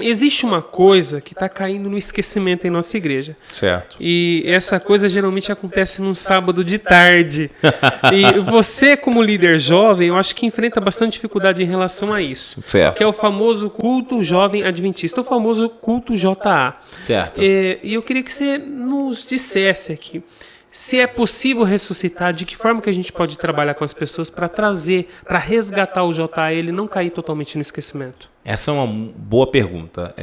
Existe uma coisa que está caindo no esquecimento em nossa igreja. Certo. E essa coisa geralmente acontece num sábado de tarde. E você, como líder jovem, eu acho que enfrenta bastante dificuldade em relação a isso. Certo. Que é o famoso culto jovem adventista, o famoso culto JA. Certo. E eu queria que você nos dissesse aqui se é possível ressuscitar, de que forma que a gente pode trabalhar com as pessoas para trazer, para resgatar o JA e ele não cair totalmente no esquecimento. Essa é uma boa pergunta.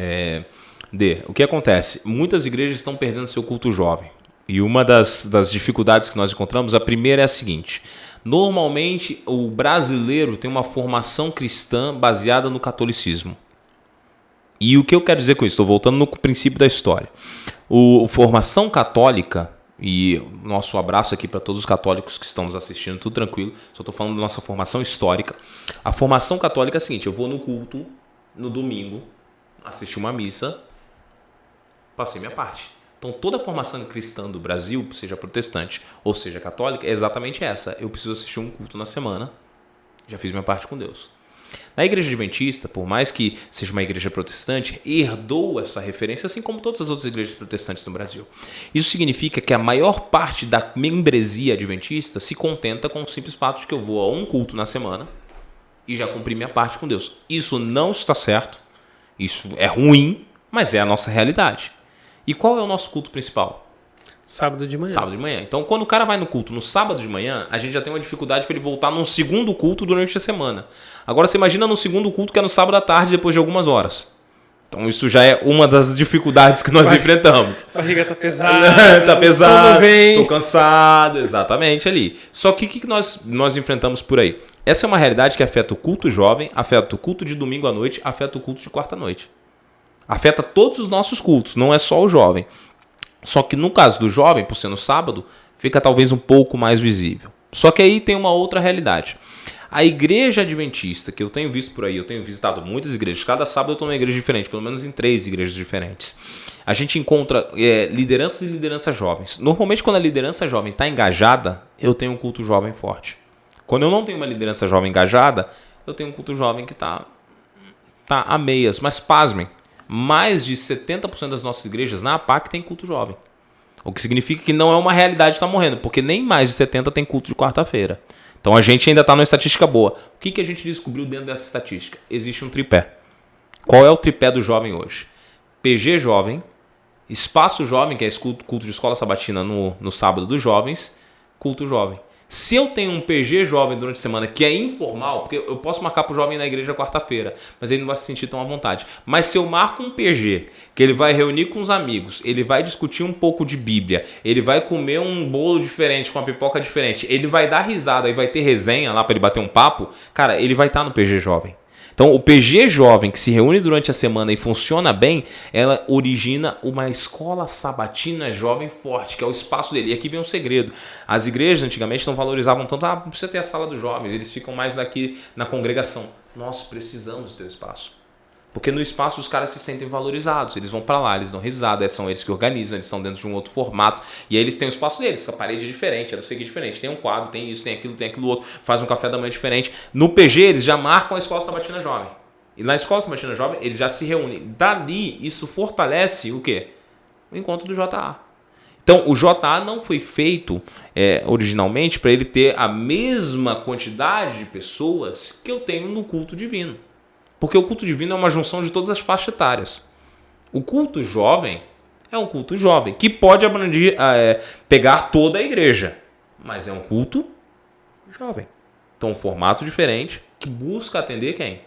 O que acontece? Muitas igrejas estão perdendo seu culto jovem. E uma das dificuldades que nós encontramos, a primeira é a seguinte. Normalmente, o brasileiro tem uma formação cristã baseada no catolicismo. E o que eu quero dizer com isso? Estou voltando no princípio da história. A formação católica, e nosso abraço aqui para todos os católicos que estão nos assistindo, tudo tranquilo, só estou falando da nossa formação histórica. A formação católica é a seguinte, eu vou no culto, no domingo, assisti uma missa, passei minha parte. Então toda a formação cristã do Brasil, seja protestante ou seja católica, é exatamente essa. Eu preciso assistir um culto na semana, já fiz minha parte com Deus. Na igreja adventista, por mais que seja uma igreja protestante, herdou essa referência, assim como todas as outras igrejas protestantes no Brasil. Isso significa que a maior parte da membresia adventista se contenta com o simples fato de que eu vou a um culto na semana e já cumpri minha parte com Deus. Isso não está certo, isso é ruim, mas é a nossa realidade. E qual é o nosso culto principal? Sábado de manhã. Sábado de manhã. Então, quando o cara vai no culto no sábado de manhã, a gente já tem uma dificuldade para ele voltar num segundo culto durante a semana. Agora, você imagina no segundo culto que é no sábado à tarde, depois de algumas horas. Então, isso já é uma das dificuldades que nós enfrentamos. A barriga tá pesada. Tá pesado, vem. tô cansado, exatamente ali. Só que o que nós enfrentamos por aí? Essa é uma realidade que afeta o culto jovem, afeta o culto de domingo à noite, afeta o culto de quarta à noite. Afeta todos os nossos cultos, não é só o jovem. Só que no caso do jovem, por ser no sábado, fica talvez um pouco mais visível. Só que aí tem uma outra realidade. A igreja adventista, que eu tenho visto por aí, eu tenho visitado muitas igrejas, cada sábado eu estou numa igreja diferente, pelo menos em 3 igrejas diferentes. A gente encontra lideranças e lideranças jovens. Normalmente quando a liderança jovem está engajada, eu tenho um culto jovem forte. Quando eu não tenho uma liderança jovem engajada, eu tenho um culto jovem que está a meias. Mas pasmem, mais de 70% das nossas igrejas na APAC tem culto jovem. O que significa que não é uma realidade estar morrendo, porque nem mais de 70% tem culto de quarta-feira. Então a gente ainda está numa estatística boa. O que a gente descobriu dentro dessa estatística? Existe um tripé. Qual é o tripé do jovem hoje? PG jovem, espaço jovem, que é culto de escola sabatina no sábado dos jovens, culto jovem. Se eu tenho um PG jovem durante a semana que é informal, porque eu posso marcar para o jovem na igreja quarta-feira, mas ele não vai se sentir tão à vontade. Mas se eu marco um PG, que ele vai reunir com os amigos, ele vai discutir um pouco de Bíblia, ele vai comer um bolo diferente, com uma pipoca diferente, ele vai dar risada e vai ter resenha lá para ele bater um papo, cara, ele vai estar no PG jovem. Então, o PG jovem que se reúne durante a semana e funciona bem, ela origina uma escola sabatina jovem forte, que é o espaço dele. E aqui vem um segredo. As igrejas antigamente não valorizavam tanto, não precisa ter a sala dos jovens, eles ficam mais aqui na congregação. Nós precisamos ter espaço. Porque no espaço os caras se sentem valorizados, eles vão para lá, eles dão risada, são eles que organizam, eles estão dentro de um outro formato, e aí eles têm o espaço deles, a parede é diferente, não sei o que é diferente, tem um quadro, tem isso, tem aquilo outro, faz um café da manhã diferente. No PG eles já marcam a Escola Sabatina Jovem, e na Escola Sabatina Jovem eles já se reúnem. Dali isso fortalece o quê? O encontro do JA. Então o JA não foi feito originalmente para ele ter a mesma quantidade de pessoas que eu tenho no culto divino. Porque o culto divino é uma junção de todas as faixas etárias. O culto jovem é um culto jovem, que pode abranger, pegar toda a igreja. Mas é um culto jovem. Então, um formato diferente que busca atender quem?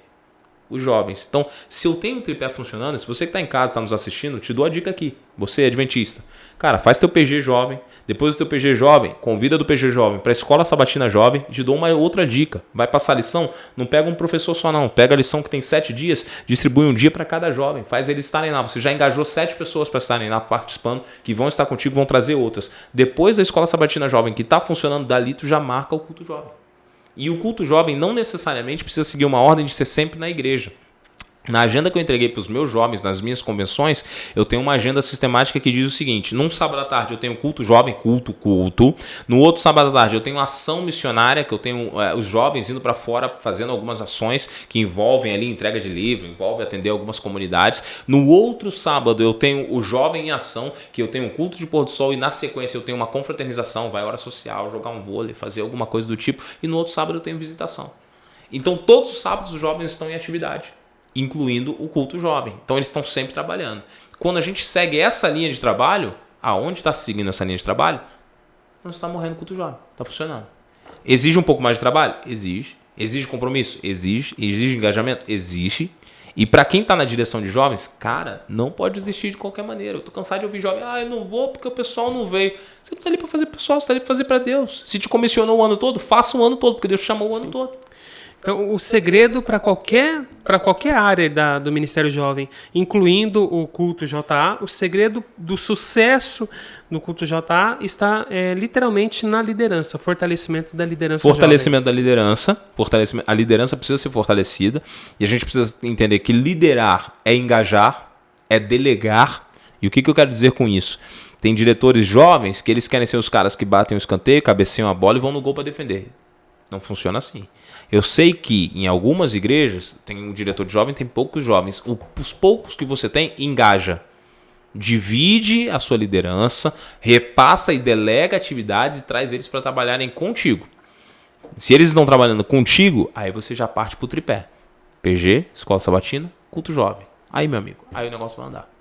Os jovens. Então, se eu tenho um tripé funcionando, se você que está em casa, está nos assistindo, te dou a dica aqui. Você é adventista. Cara, faz teu PG jovem. Depois do teu PG jovem, convida do PG jovem para a Escola Sabatina Jovem. Te dou uma outra dica. Vai passar a lição? Não pega um professor só não. Pega a lição que tem 7 dias, distribui um dia para cada jovem. Faz eles estarem lá. Você já engajou 7 pessoas para estarem lá participando, que vão estar contigo, vão trazer outras. Depois da Escola Sabatina Jovem, que está funcionando dali, tu já marca o culto jovem. E o culto jovem não necessariamente precisa seguir uma ordem de ser sempre na igreja. Na agenda que eu entreguei para os meus jovens, nas minhas convenções, eu tenho uma agenda sistemática que diz o seguinte: num sábado à tarde eu tenho culto jovem, culto. No outro sábado à tarde eu tenho ação missionária, que eu tenho os jovens indo para fora fazendo algumas ações que envolvem ali entrega de livro, envolve atender algumas comunidades. No outro sábado eu tenho o jovem em ação, que eu tenho um culto de pôr do sol e na sequência eu tenho uma confraternização, vai hora social, jogar um vôlei, fazer alguma coisa do tipo. E no outro sábado eu tenho visitação. Então todos os sábados os jovens estão em atividade, incluindo o culto jovem. Então eles estão sempre trabalhando. Quando a gente segue essa linha de trabalho, aonde está seguindo essa linha de trabalho, não está morrendo o culto jovem. Está funcionando. Exige um pouco mais de trabalho? Exige. Exige compromisso? Exige. Exige engajamento? Existe. E para quem está na direção de jovens, cara, não pode desistir de qualquer maneira. Eu estou cansado de ouvir jovem, eu não vou porque o pessoal não veio. Você não está ali para fazer pessoal, você está ali para fazer para Deus. Se te comissionou o ano todo, faça o ano todo, porque Deus te chamou o ano todo. Então, o segredo para qualquer área do Ministério Jovem, incluindo o culto JA, o segredo do sucesso no culto JA está literalmente na liderança, fortalecimento da liderança fortalecimento jovem. Da liderança. A liderança precisa ser fortalecida e a gente precisa entender que liderar é engajar, é delegar. E o que eu quero dizer com isso? Tem diretores jovens que eles querem ser os caras que batem o escanteio, cabeceiam a bola e vão no gol para defender. Não funciona assim. Eu sei que em algumas igrejas, tem um diretor de jovem, tem poucos jovens. Os poucos que você tem, engaja. Divide a sua liderança, repassa e delega atividades e traz eles para trabalharem contigo. Se eles estão trabalhando contigo, aí você já parte para o tripé. PG, Escola Sabatina, Culto Jovem. Aí, meu amigo, aí o negócio vai andar.